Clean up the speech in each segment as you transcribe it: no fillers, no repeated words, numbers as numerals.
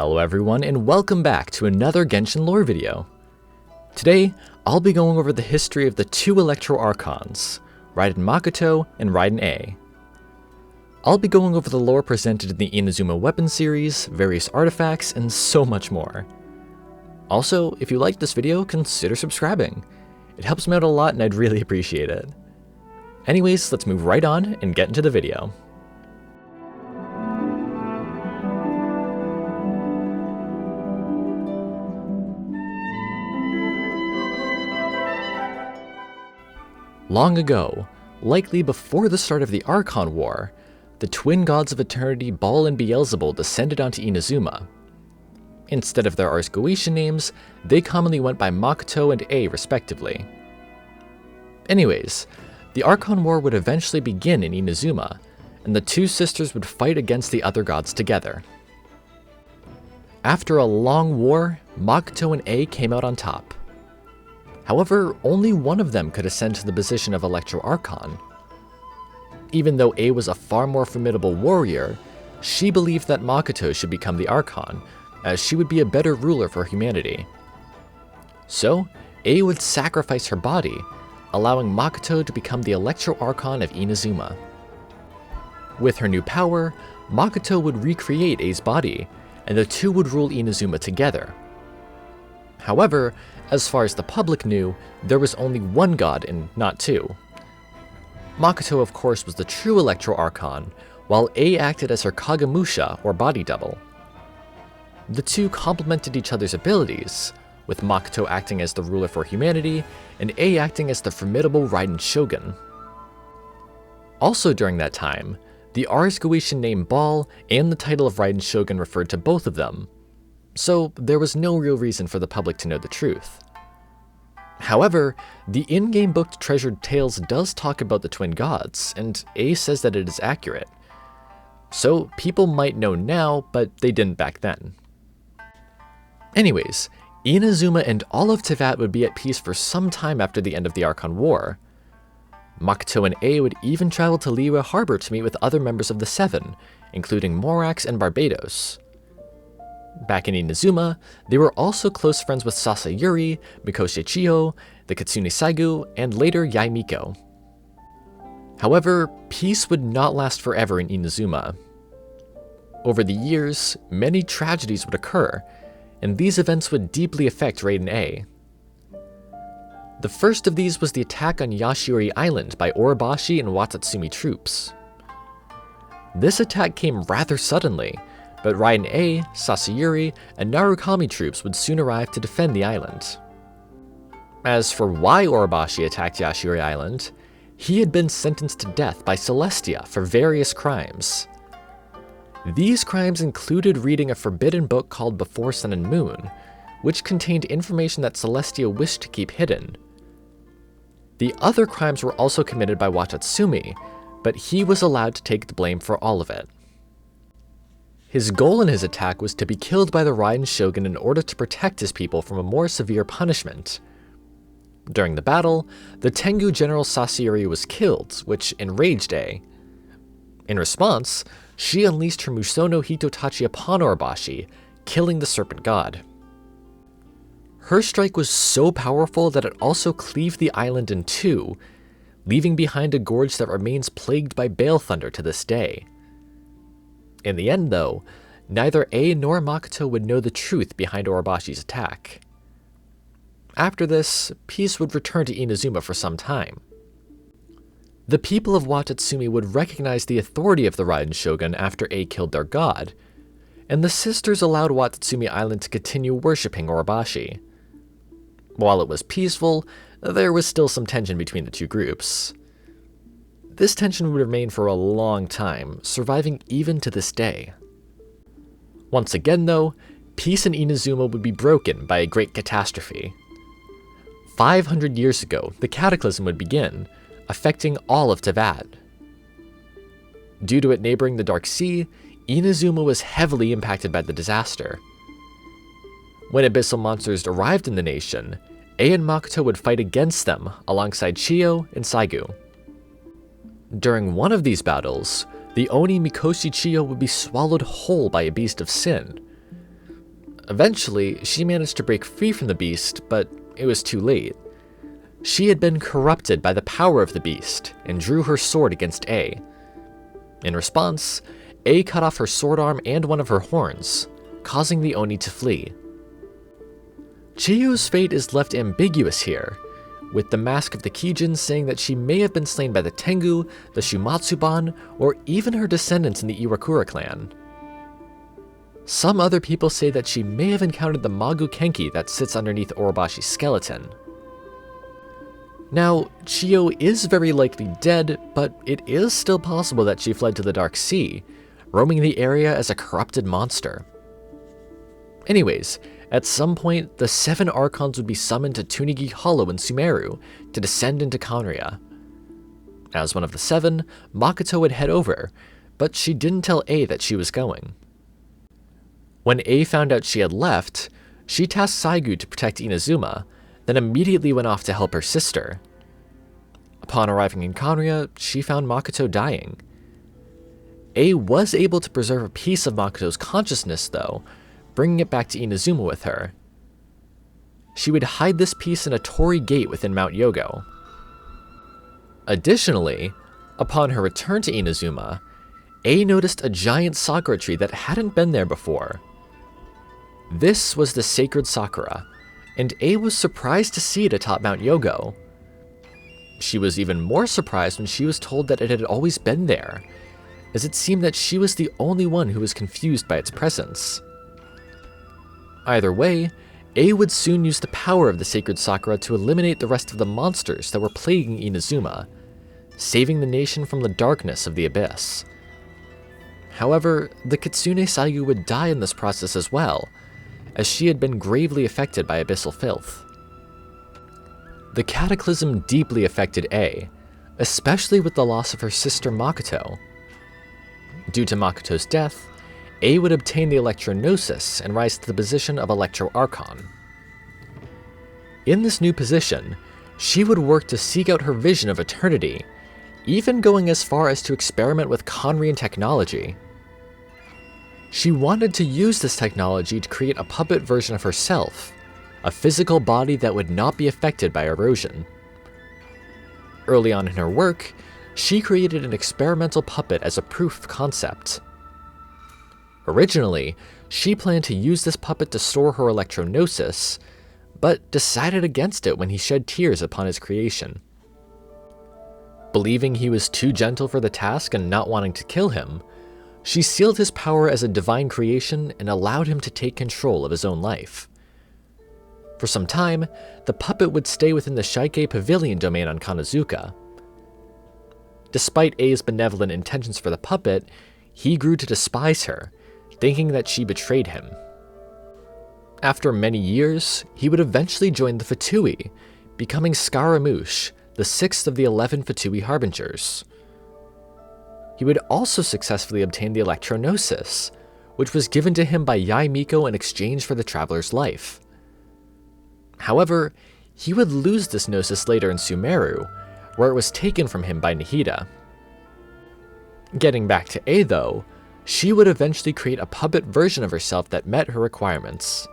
Hello everyone, and welcome back to another Genshin lore video. Today, I'll be going over the history of the two Electro Archons, Raiden Makoto and Raiden Ei. I'll be going over the lore presented in the Inazuma weapon series, various artifacts, and so much more. Also, if you liked this video, consider subscribing. It helps me out a lot and I'd really appreciate it. Anyways, let's move right on and get into the video. Long ago, likely before the start of the Archon War, the twin gods of eternity Baal and Beelzebul descended onto Inazuma. Instead of their Ars Goetia names, they commonly went by Makoto and Ei respectively. Anyways, the Archon War would eventually begin in Inazuma, and the two sisters would fight against the other gods together. After a long war, Makoto and Ei came out on top. However, only one of them could ascend to the position of Electro Archon. Even though Ei was a far more formidable warrior, she believed that Makoto should become the Archon, as she would be a better ruler for humanity. So, Ei would sacrifice her body, allowing Makoto to become the Electro Archon of Inazuma. With her new power, Makoto would recreate Ei's body, and the two would rule Inazuma together. However, as far as the public knew, there was only one god and not two. Makoto, of course, was the true Electro Archon, while Ei acted as her Kagemusha, or body double. The two complemented each other's abilities, with Makoto acting as the ruler for humanity, and Ei acting as the formidable Raiden Shogun. Also during that time, the Ars Goetia name Baal and the title of Raiden Shogun referred to both of them, so there was no real reason for the public to know the truth. However, the in-game book Treasured Tales does talk about the twin gods, and Ei says that it is accurate. So people might know now, but they didn't back then. Anyways, Inazuma and all of Teyvat would be at peace for some time after the end of the Archon War. Makoto and Ei would even travel to Liyue Harbor to meet with other members of the Seven, including Morax and Barbatos. Back in Inazuma, they were also close friends with Sasayuri, Mikoshi Chiyo, the Kitsune Saigu, and later Yae Miko. However, peace would not last forever in Inazuma. Over the years, many tragedies would occur, and these events would deeply affect Raiden Ei. The first of these was the attack on Yashiori Island by Orobashi and Watatsumi troops. This attack came rather suddenly, but Raiden Ei, Sasayuri, and Narukami troops would soon arrive to defend the island. As for why Orobashi attacked Yashiori Island, he had been sentenced to death by Celestia for various crimes. These crimes included reading a forbidden book called Before Sun and Moon, which contained information that Celestia wished to keep hidden. The other crimes were also committed by Watatsumi, but he was allowed to take the blame for all of it. His goal in his attack was to be killed by the Raiden Shogun in order to protect his people from a more severe punishment. During the battle, the Tengu General Sasayuri was killed, which enraged Ei. In response, she unleashed her Musono Hitotachi upon Orobashi, killing the Serpent God. Her strike was so powerful that it also cleaved the island in two, leaving behind a gorge that remains plagued by Bale Thunder to this day. In the end, though, neither Ei nor Makoto would know the truth behind Orobashi's attack. After this, peace would return to Inazuma for some time. The people of Watatsumi would recognize the authority of the Raiden Shogun after Ei killed their god, and the sisters allowed Watatsumi Island to continue worshipping Orobashi. While it was peaceful, there was still some tension between the two groups. This tension would remain for a long time, surviving even to this day. Once again though, peace in Inazuma would be broken by a great catastrophe. 500 years ago, the Cataclysm would begin, affecting all of Teyvat. Due to it neighboring the Dark Sea, Inazuma was heavily impacted by the disaster. When abyssal monsters arrived in the nation, Ei and Makoto would fight against them alongside Chiyo and Saigu. During one of these battles, the Oni Mikoshi Chiyo would be swallowed whole by a beast of sin. Eventually, she managed to break free from the beast, but it was too late. She had been corrupted by the power of the beast and drew her sword against A. In response, A cut off her sword arm and one of her horns, causing the Oni to flee. Chiyo's fate is left ambiguous here, with the Mask of the Kijin saying that she may have been slain by the Tengu, the Shumatsuban, or even her descendants in the Iwakura clan. Some other people say that she may have encountered the Magu Kenki that sits underneath Orobashi's skeleton. Now, Chiyo is very likely dead, but it is still possible that she fled to the Dark Sea, roaming the area as a corrupted monster. Anyways, at some point, the 7 Archons would be summoned to Tunigi Hollow in Sumeru to descend into Khaenri'ah. As one of the 7, Makoto would head over, but she didn't tell A that she was going. When A found out she had left, she tasked Saigu to protect Inazuma, then immediately went off to help her sister. Upon arriving in Khaenri'ah, she found Makoto dying. A was able to preserve a piece of Makoto's consciousness though, bringing it back to Inazuma with her. She would hide this piece in a torii gate within Mount Yogo. Additionally, upon her return to Inazuma, A noticed a giant sakura tree that hadn't been there before. This was the sacred sakura, and A was surprised to see it atop Mount Yogo. She was even more surprised when she was told that it had always been there, as it seemed that she was the only one who was confused by its presence. Either way, A would soon use the power of the sacred sakura to eliminate the rest of the monsters that were plaguing Inazuma, saving the nation from the darkness of the abyss. However, the Kitsune Saigu would die in this process as well, as she had been gravely affected by abyssal filth. The Cataclysm deeply affected A, especially with the loss of her sister Makoto. Due to Makoto's death, A would obtain the Electro-Gnosis and rise to the position of Electro Archon. In this new position, she would work to seek out her vision of eternity, even going as far as to experiment with Khaenri'ah technology. She wanted to use this technology to create a puppet version of herself, a physical body that would not be affected by erosion. Early on in her work, she created an experimental puppet as a proof of concept. Originally, she planned to use this puppet to store her Electro-Gnosis, but decided against it when he shed tears upon his creation. Believing he was too gentle for the task and not wanting to kill him, she sealed his power as a divine creation and allowed him to take control of his own life. For some time, the puppet would stay within the Shaike Pavilion domain on Kanazuka. Despite A's benevolent intentions for the puppet, he grew to despise her, thinking that she betrayed him. After many years, he would eventually join the Fatui, becoming Scaramouche, the 6th of the 11 Fatui Harbingers. He would also successfully obtain the Electro-Gnosis, which was given to him by Yae Miko in exchange for the traveler's life. However, he would lose this Gnosis later in Sumeru, where it was taken from him by Nihida. Getting back to A though, she would eventually create a puppet version of herself that met her requirements.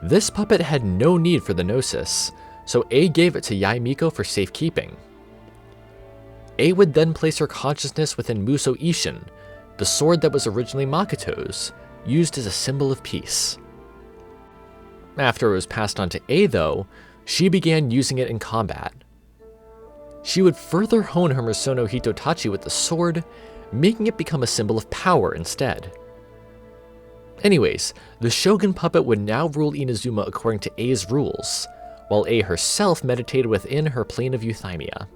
This puppet had no need for the Gnosis, so A gave it to Yae Miko for safekeeping. A would then place her consciousness within Muso Ishin, the sword that was originally Makoto's, used as a symbol of peace. After it was passed on to A though, she began using it in combat. She would further hone her Musono Hitotachi with the sword, making it become a symbol of power instead. Anyways, the Shogun puppet would now rule Inazuma according to A's rules, while A herself meditated within her plane of euthymia.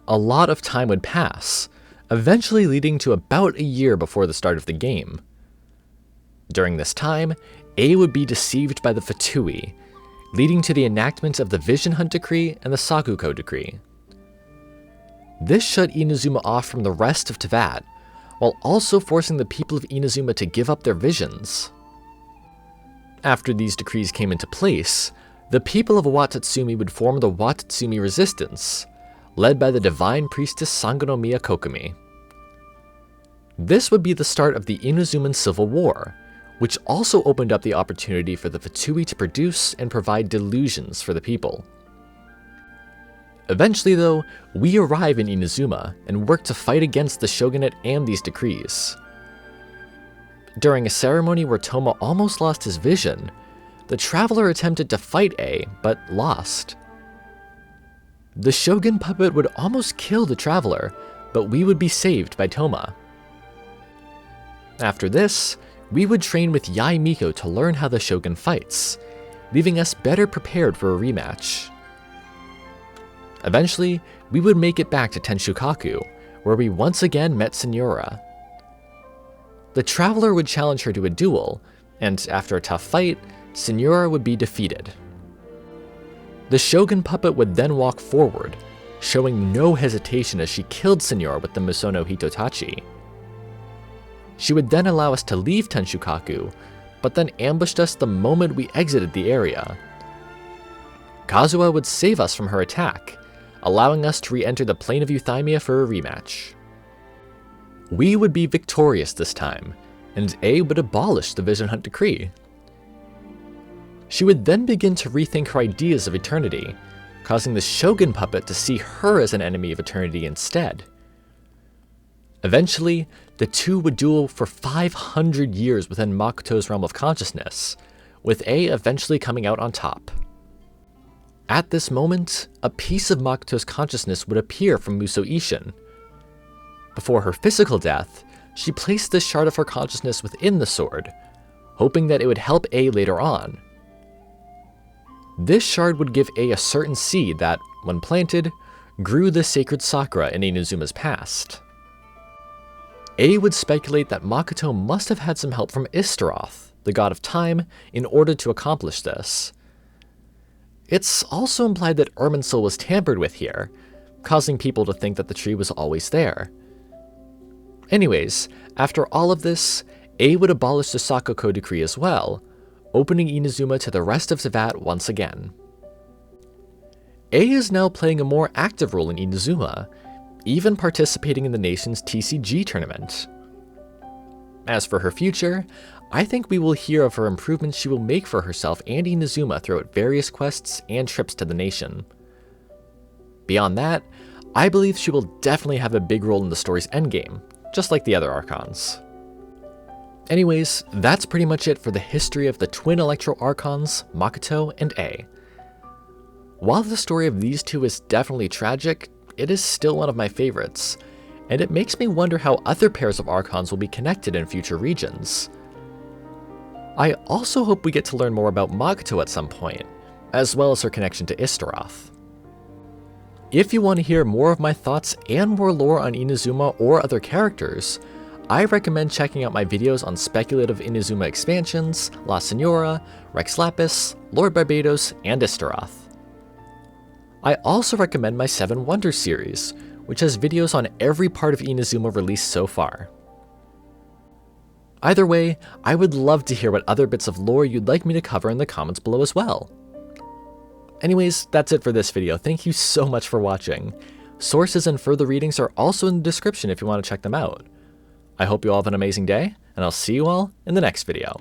A lot of time would pass, eventually leading to about a year before the start of the game. During this time, A would be deceived by the Fatui, leading to the enactment of the Vision Hunt Decree and the Sakuko Decree. This shut Inazuma off from the rest of Teyvat, while also forcing the people of Inazuma to give up their visions. After these decrees came into place, the people of Watatsumi would form the Watatsumi Resistance, led by the divine priestess Sangonomiya Kokumi. This would be the start of the Inazuman Civil War, which also opened up the opportunity for the Fatui to produce and provide delusions for the people. Eventually though, we arrive in Inazuma and work to fight against the shogunate and these decrees. During a ceremony where Toma almost lost his vision, the traveler attempted to fight Ei, but lost. The shogun puppet would almost kill the traveler, but we would be saved by Toma. After this, we would train with Yae Miko to learn how the shogun fights, leaving us better prepared for a rematch. Eventually, we would make it back to Tenshukaku, where we once again met Signora. The traveler would challenge her to a duel, and after a tough fight, Signora would be defeated. The shogun puppet would then walk forward, showing no hesitation as she killed Signora with the Musono Hitotachi. She would then allow us to leave Tenshukaku, but then ambushed us the moment we exited the area. Kazuha would save us from her attack, allowing us to re-enter the Plain of Euthymia for a rematch. We would be victorious this time, and Ei would abolish the Vision Hunt decree. She would then begin to rethink her ideas of eternity, causing the shogun puppet to see her as an enemy of eternity instead. Eventually, the two would duel for 500 years within Makoto's realm of consciousness, with Ei eventually coming out on top. At this moment, a piece of Makoto's consciousness would appear from Muso Ishin. Before her physical death, she placed this shard of her consciousness within the sword, hoping that it would help Ei later on. This shard would give Ei a certain seed that, when planted, grew the sacred sakura in Inazuma's past. Ei would speculate that Makoto must have had some help from Istaroth, the god of time, in order to accomplish this. It's also implied that Irminsul was tampered with here, causing people to think that the tree was always there. Anyways, after all of this, Ei would abolish the Sakako decree as well, opening Inazuma to the rest of Teyvat once again. Ei is now playing a more active role in Inazuma, even participating in the nation's TCG tournament. As for her future, I think we will hear of her improvements she will make for herself and Inazuma throughout various quests and trips to the nation. Beyond that, I believe she will definitely have a big role in the story's endgame, just like the other Archons. Anyways, that's pretty much it for the history of the twin Electro Archons, Makoto and Ei. While the story of these two is definitely tragic, it is still one of my favorites, and it makes me wonder how other pairs of Archons will be connected in future regions. I also hope we get to learn more about Makoto at some point, as well as her connection to Istaroth. If you want to hear more of my thoughts and more lore on Inazuma or other characters, I recommend checking out my videos on speculative Inazuma expansions, La Signora, Rex Lapis, Lord Barbados, and Istaroth. I also recommend my 7 Wonders series, which has videos on every part of Inazuma released so far. Either way, I would love to hear what other bits of lore you'd like me to cover in the comments below as well. Anyways, that's it for this video. Thank you so much for watching. Sources and further readings are also in the description if you want to check them out. I hope you all have an amazing day, and I'll see you all in the next video.